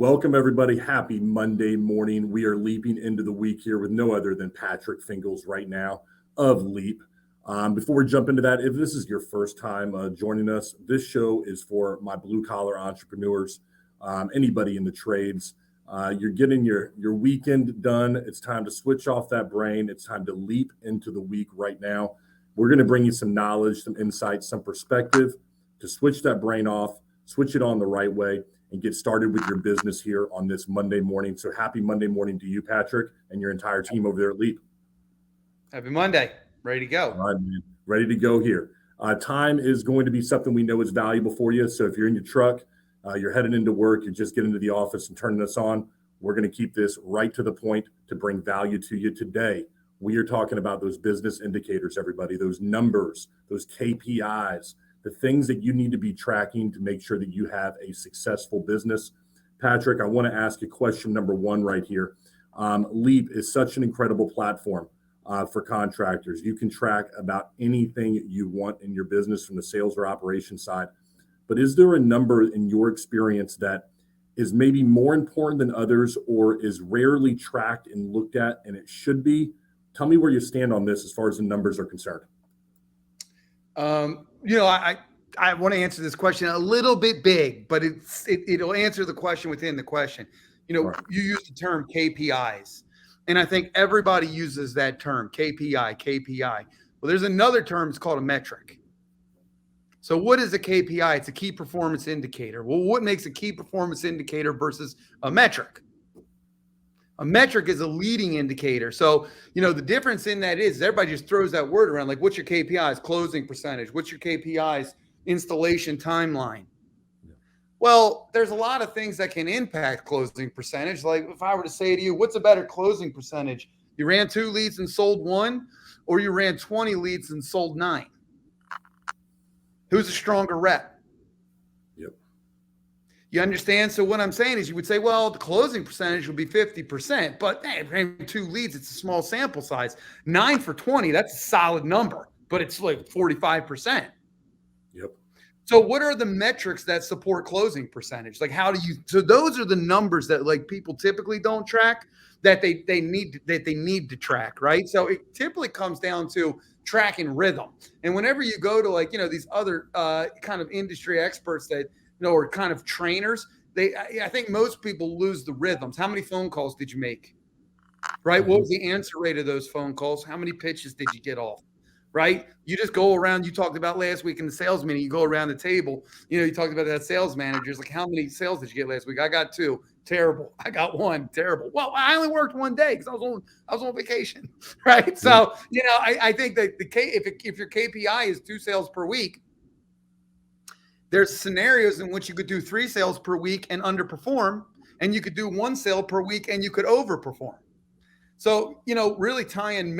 Welcome, everybody. Happy Monday morning. We are leaping into the week here with no other than Patrick Fingles right now of Leap. Before we jump into that, if this is your first time joining us, this show is for my blue-collar entrepreneurs, anybody in the trades. You're getting your weekend done. It's time to switch off that brain. It's time to leap into the week right now. We're going to bring you some knowledge, some insight, some perspective to switch that brain off, switch it on the right way, and get started with your business here on this Monday morning. So happy Monday morning to you, Patrick, and your entire team over there at Leap. Happy Monday. Ready to go. All right, man. Ready to go here. Time is going to be something we know is valuable for you. So if you're in your truck, you're heading into work, you're just getting to the office and turning us on, we're going to keep this right to the point to bring value to you today. We are talking about those business indicators, everybody, those numbers, those KPIs, the things that you need to be tracking to make sure that you have a successful business. Patrick, I want to ask you question number one right here. Leap is such an incredible platform for contractors. You can track about anything you want in your business from the sales or operations side. But is there a number in your experience that is maybe more important than others or is rarely tracked and looked at and it should be? Tell me where you stand on this as far as the numbers are concerned. I want to answer this question a little bit big, but it'll answer the question within the question. Right. You use the term KPIs, and I think everybody uses that term, KPI. Well, there's another term, it's called a metric. So what is a KPI? It's a key performance indicator. Well, what makes a key performance indicator versus a metric? A metric is a leading indicator. So, the difference in that is everybody just throws that word around. Like, what's your KPIs? Closing percentage. What's your KPIs? Installation timeline. Yeah. Well, there's a lot of things that can impact closing percentage. Like if I were to say to you, what's a better closing percentage? You ran 2 leads and sold 1, or you ran 20 leads and sold 9? Who's a stronger rep? You understand? So what I'm saying is you would say, well, the closing percentage would be 50%, but hey, 2 leads, it's a small sample size. 9 for 20, that's a solid number, but it's like 45%. Yep. So what are the metrics that support closing percentage? Like so those are the numbers that like people typically don't track that they need to track, right? So it typically comes down to tracking rhythm. And whenever you go to these other kind of industry experts that, or kind of trainers, I think most people lose the rhythms. How many phone calls did you make? Right? What was the answer rate of those phone calls? How many pitches did you get off? Right? You just go around, you talked about last week in the sales meeting, you go around the table, you talked about that sales manager. It's like, how many sales did you get last week? I got 2. Terrible. I got 1. Terrible. Well, I only worked 1 day because I was on vacation. Right? So, I think that if your KPI is 2 sales per week, there's scenarios in which you could do 3 sales per week and underperform, and you could do 1 sale per week and you could overperform. So, really tying,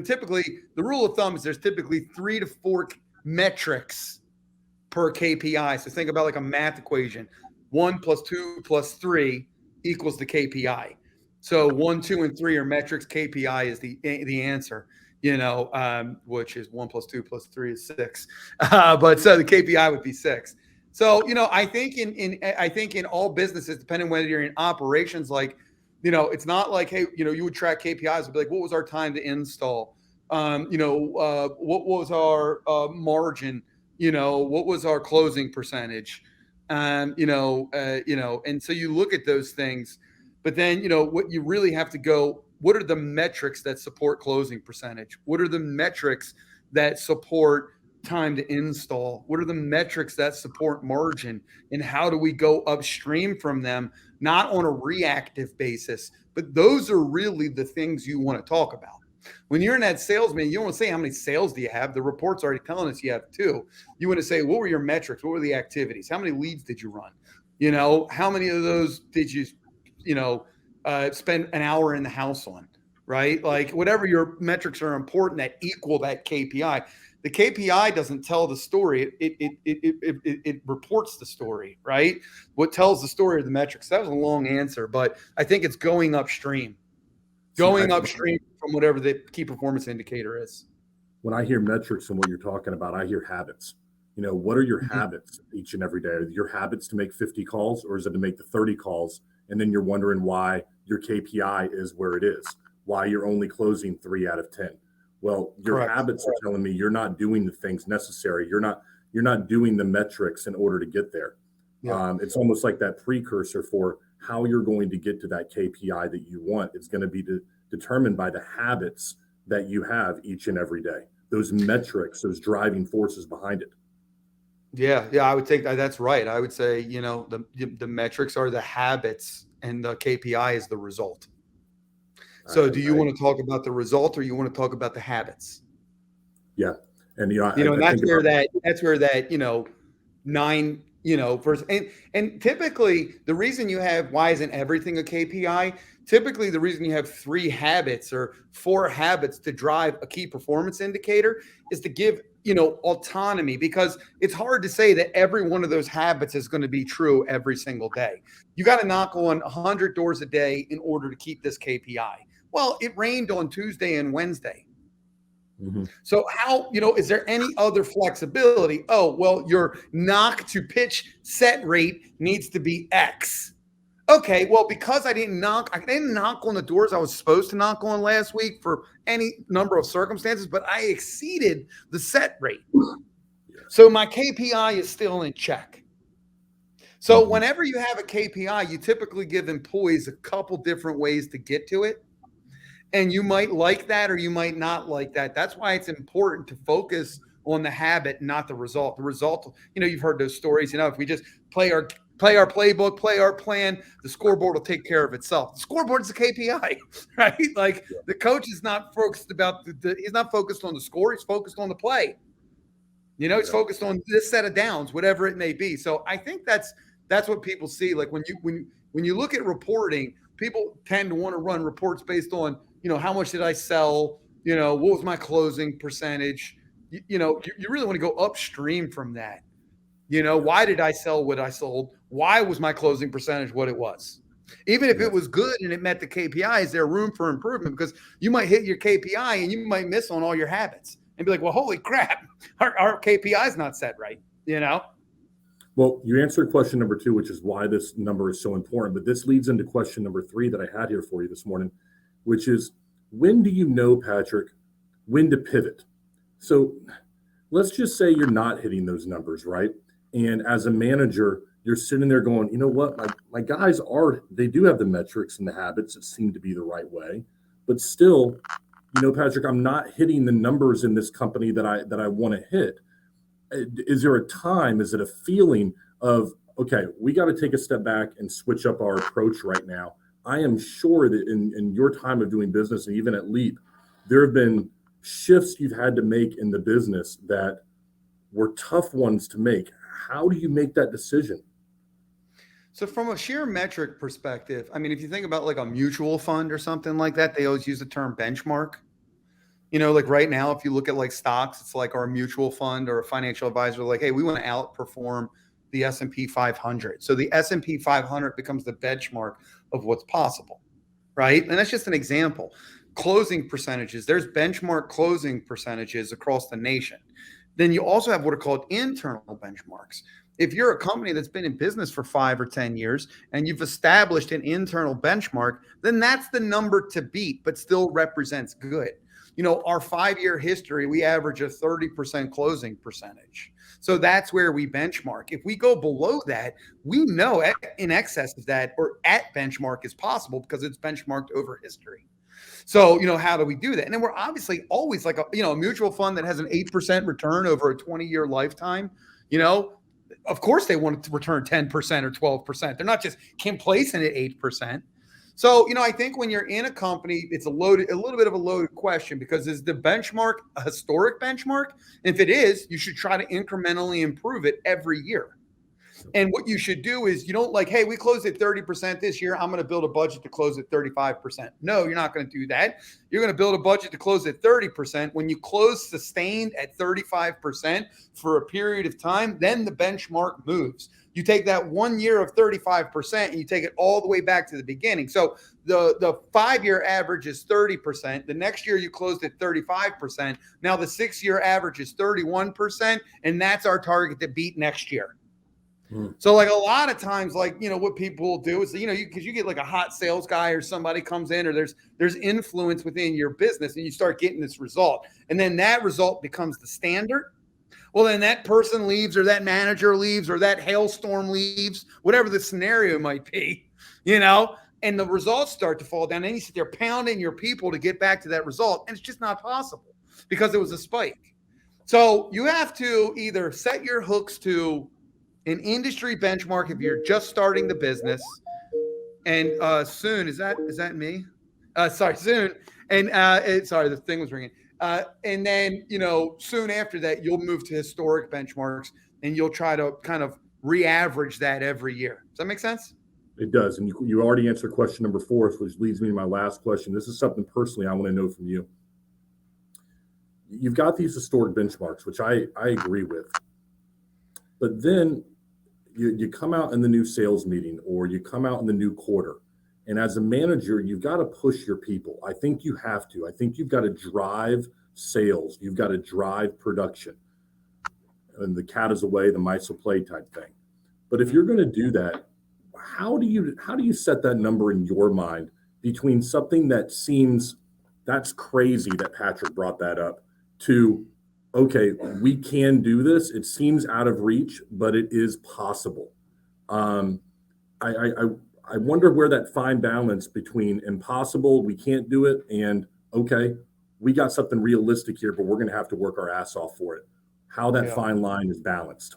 typically the rule of thumb is there's typically 3 to 4 metrics per KPI. So think about like a math equation. 1 + 2 + 3 equals the KPI. So 1, 2, and 3 are metrics. KPI is the answer. Which is 1 + 2 + 3 is 6. But so the KPI would be 6. So, I think in all businesses, depending whether you're in operations, it's not like, hey, you would track KPIs and be like, what was our time to install? What was our margin? What was our closing percentage? And so you look at those things, but then, what you really have to go, what are the metrics that support closing percentage? What are the metrics that support time to install? What are the metrics that support margin? And how do we go upstream from them, not on a reactive basis, but those are really the things you want to talk about. When you're in that sales meeting, you don't want to say how many sales do you have? The report's already telling us you have 2. You want to say, what were your metrics? What were the activities? How many leads did you run? How many of those did you, spend an hour in the house on, right? Like whatever your metrics are important that equal that KPI. The KPI doesn't tell the story. It reports the story, right? What tells the story of the metrics. That was a long answer, but I think it's going upstream. Going upstream from whatever the key performance indicator is. When I hear metrics and what you're talking about, I hear habits. What are your habits each and every day? Are your habits to make 50 calls, or is it to make the 30 calls and then you're wondering why your KPI is where it is, why you're only closing 3 out of 10. Well, your Correct. habits are telling me you're not doing the things necessary. You're not doing the metrics in order to get there. Yeah. It's almost like that precursor for how you're going to get to that KPI that you want. It's going to be determined by the habits that you have each and every day. Those metrics, those driving forces behind it. Yeah, I would think that's right. I would say, the metrics are the habits and the KPI is the result. So do you want to talk about the result or you want to talk about the habits? Yeah. And, and that's where that, 9, versus, and typically the reason you have, why isn't everything a KPI? Typically the reason you have 3 habits or 4 habits to drive a key performance indicator is to give, autonomy, because it's hard to say that every one of those habits is going to be true every single day. You got to knock on 100 doors a day in order to keep this KPI. Well, it rained on Tuesday and Wednesday. Mm-hmm. So how, is there any other flexibility? Oh, well, your knock to pitch set rate needs to be X. Okay, well, because I didn't knock on the doors I was supposed to knock on last week for any number of circumstances, but I exceeded the set rate. So my KPI is still in check. So whenever you have a KPI, you typically give employees a couple different ways to get to it. And you might like that or you might not like that. That's why it's important to focus on the habit, not the result. The result, you've heard those stories. If we just play our playbook, play our plan, the scoreboard will take care of itself. The scoreboard's the KPI, right? Like the coach is not focused about he's not focused on the score. He's focused on the play. He's focused on this set of downs, whatever it may be. So I think that's what people see. Like when you look at reporting, people tend to want to run reports based on, how much did I sell? What was my closing percentage? You really want to go upstream from that. Why did I sell what I sold? Why was my closing percentage what it was? Even if it was good and it met the KPI, is there room for improvement? Because you might hit your KPI and you might miss on all your habits and be like, well, holy crap, our KPI is not set right, Well, you answered question number 2, which is why this number is so important. But this leads into question number 3 that I had here for you this morning, which is, when do you know, Patrick, when to pivot? So let's just say you're not hitting those numbers, right? And as a manager, you're sitting there going, you know what, my guys they do have the metrics and the habits that seem to be the right way, but still, Patrick, I'm not hitting the numbers in this company that I want to hit. Is there a time, is it a feeling of, okay, we got to take a step back and switch up our approach right now? I am sure that in your time of doing business and even at Leap, there have been shifts you've had to make in the business that were tough ones to make. How do you make that decision? So from a sheer metric perspective, I mean, if you think about like a mutual fund or something like that, they always use the term benchmark. Like right now, if you look at like stocks, it's like our mutual fund or a financial advisor, like, hey, we want to outperform the S&P 500. So the S&P 500 becomes the benchmark of what's possible, right? And that's just an example. Closing percentages, there's benchmark closing percentages across the nation. Then you also have what are called internal benchmarks. If you're a company that's been in business for 5 or 10 years and you've established an internal benchmark, then that's the number to beat, but still represents good. Our 5-year history, we average a 30% closing percentage. So that's where we benchmark. If we go below that, we know in excess of that or at benchmark is possible because it's benchmarked over history. So, how do we do that? And then we're obviously always like a mutual fund that has an 8% return over a 20-year lifetime. Of course they want it to return 10% or 12%. They're not just complacent at 8%. So, I think when you're in a company, it's a little bit of a loaded question, because is the benchmark a historic benchmark? If it is, you should try to incrementally improve it every year. And what you should do is, you don't like, hey, we closed at 30% this year, I'm going to build a budget to close at 35%. No, you're not going to do that. You're going to build a budget to close at 30%. When you close sustained at 35% for a period of time, then the benchmark moves. You take that 1 year of 35% and you take it all the way back to the beginning. So the 5-year average is 30%. The next year you closed at 35%. Now the 6-year average is 31%. And that's our target to beat next year. So like a lot of times, like, you know, what people will do is, you know, because you get like a hot sales guy or somebody comes in, or there's influence within your business, and you start getting this result. And then that result becomes the standard. Well, then that person leaves, or that manager leaves, or that hailstorm leaves, whatever the scenario might be, you know, and the results start to fall down. And you sit there pounding your people to get back to that result. And it's just not possible because it was a spike. So you have to either set your hooks to an industry benchmark if you're just starting the business. And soon, is that me? Sorry, soon. And sorry, the thing was ringing. And then, you know, soon after that, you'll move to historic benchmarks, and you'll try to kind of re-average that every year. Does that make sense? It does. And you already answered question number 4, which leads me to my last question. This is something personally I want to know from you. You've got these historic benchmarks, which I agree with. But then you come out in the new sales meeting, or you come out in the new quarter. And as a manager, you've got to push your people. I think you have to. I think you've got to drive sales. You've got to drive production. And the cat is away, the mice will play type thing. But if you're going to do that, how do you set that number in your mind between something that seems that's crazy that Patrick brought that up to, okay, we can do this. It seems out of reach, but it is possible. I wonder where that fine balance between impossible, we can't do it, and okay, we got something realistic here, but we're going to have to work our ass off for it. How that fine line is balanced.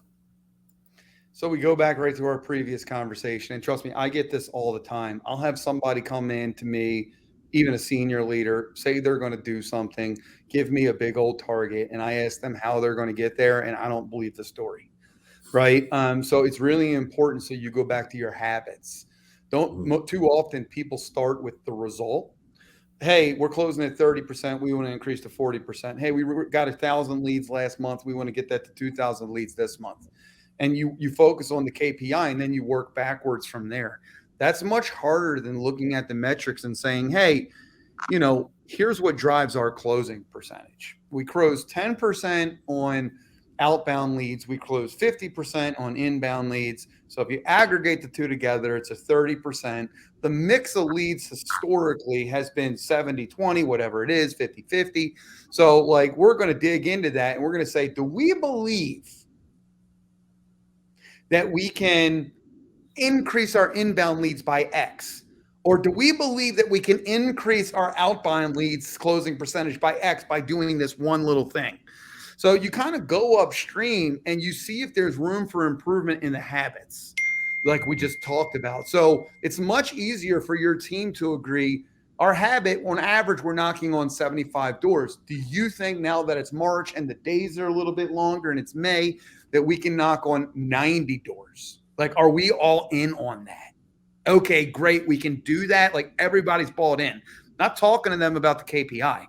So we go back right to our previous conversation, and trust me, I get this all the time. I'll have somebody come in to me, even a senior leader, say they're going to do something, give me a big old target, and I ask them how they're going to get there, and I don't believe the story, right? So it's really important. So you go back to your habits. Don't too often people start with the result. Hey, we're closing at 30%. We want to increase to 40%. Hey, we got 1,000 leads last month. We want to get that to 2,000 leads this month. And you focus on the KPI, and then you work backwards from there. That's much harder than looking at the metrics and saying, hey, you know, here's what drives our closing percentage. We close 10% on outbound leads. We close 50% on inbound leads. So if you aggregate the two together, it's a 30%. The mix of leads historically has been 70-20, whatever it is, 50-50. So like, we're going to dig into that, and we're going to say, do we believe that we can increase our inbound leads by X? Or do we believe that we can increase our outbound leads closing percentage by X by doing this one little thing? So you kind of go upstream and you see if there's room for improvement in the habits, like we just talked about. So it's much easier for your team to agree, our habit, on average, we're knocking on 75 doors. Do you think now that it's March and the days are a little bit longer and it's May, that we can knock on 90 doors? Like, are we all in on that? Okay, great. We can do that. Like, everybody's bought in. Not talking to them about the KPI.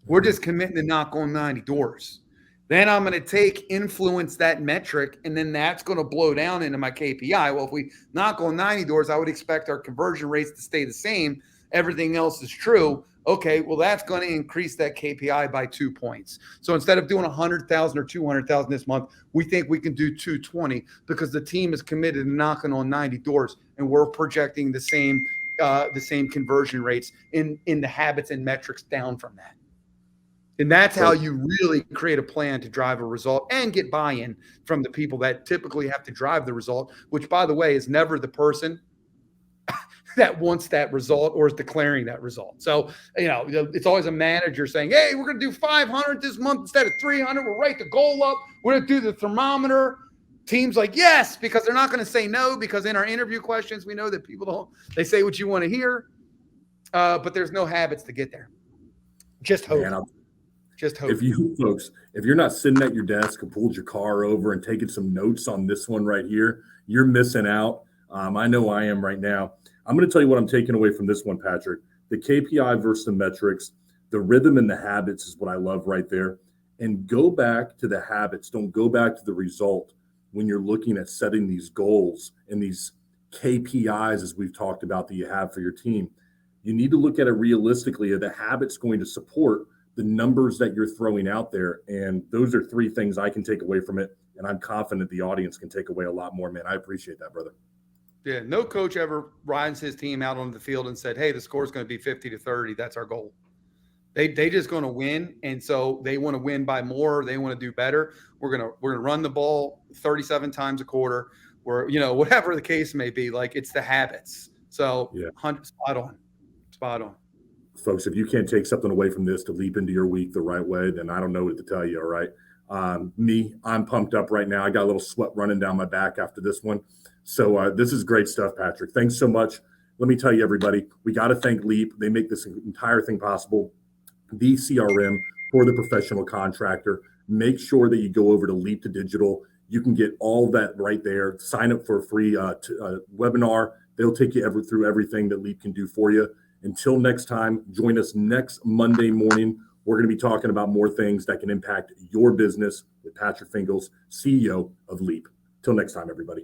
We're just committing to knock on 90 doors. Then I'm going to influence that metric, and then that's going to blow down into my KPI. Well, if we knock on 90 doors, I would expect our conversion rates to stay the same. Everything else is true. Okay, well, that's going to increase that KPI by 2 points. So instead of doing 100,000 or 200,000 this month, we think we can do 220 because the team is committed to knocking on 90 doors, and we're projecting the same conversion rates in the habits and metrics down from that. And that's how you really create a plan to drive a result and get buy-in from the people that typically have to drive the result, which, by the way, is never the person that wants that result or is declaring that result. So, you know, it's always a manager saying, hey, we're going to do 500 this month instead of 300. We'll write the goal up. We're going to do the thermometer. Team's like, yes, because they're not going to say no, because in our interview questions, we know that people they say what you want to hear, but there's no habits to get there. Just hope. Man, just hope. If you're not sitting at your desk and pulled your car over and taking some notes on this one right here, you're missing out. I know I am right now. I'm going to tell you what I'm taking away from this one, Patrick. The KPI versus the metrics, the rhythm and the habits is what I love right there. And go back to the habits. Don't go back to the result when you're looking at setting these goals and these KPIs, as we've talked about, that you have for your team. You need to look at it realistically. Are the habits going to support the numbers that you're throwing out there? And those are 3 things I can take away from it. And I'm confident the audience can take away a lot more, man. I appreciate that, brother. Yeah, no coach ever rides his team out onto the field and said, "Hey, the score is going to be 50-30. That's our goal." They just going to win, and so they want to win by more. They want to do better. We're gonna run the ball 37 times a quarter, or whatever the case may be. Like, it's the habits. So Yeah. spot on. Folks, if you can't take something away from this to leap into your week the right way, then I don't know what to tell you. All right. I'm pumped up right now. I got a little sweat running down my back after this one. So this is great stuff, Patrick. Thanks so much. Let me tell you, everybody, we got to thank Leap. They make this entire thing possible. The CRM for the professional contractor. Make sure that you go over to Leap to Digital. You can get all that right there. Sign up for a free webinar. They'll take you through everything that Leap can do for you. Until next time, join us next Monday morning. We're going to be talking about more things that can impact your business with Patrick Fingles, CEO of Leap. Till next time, everybody.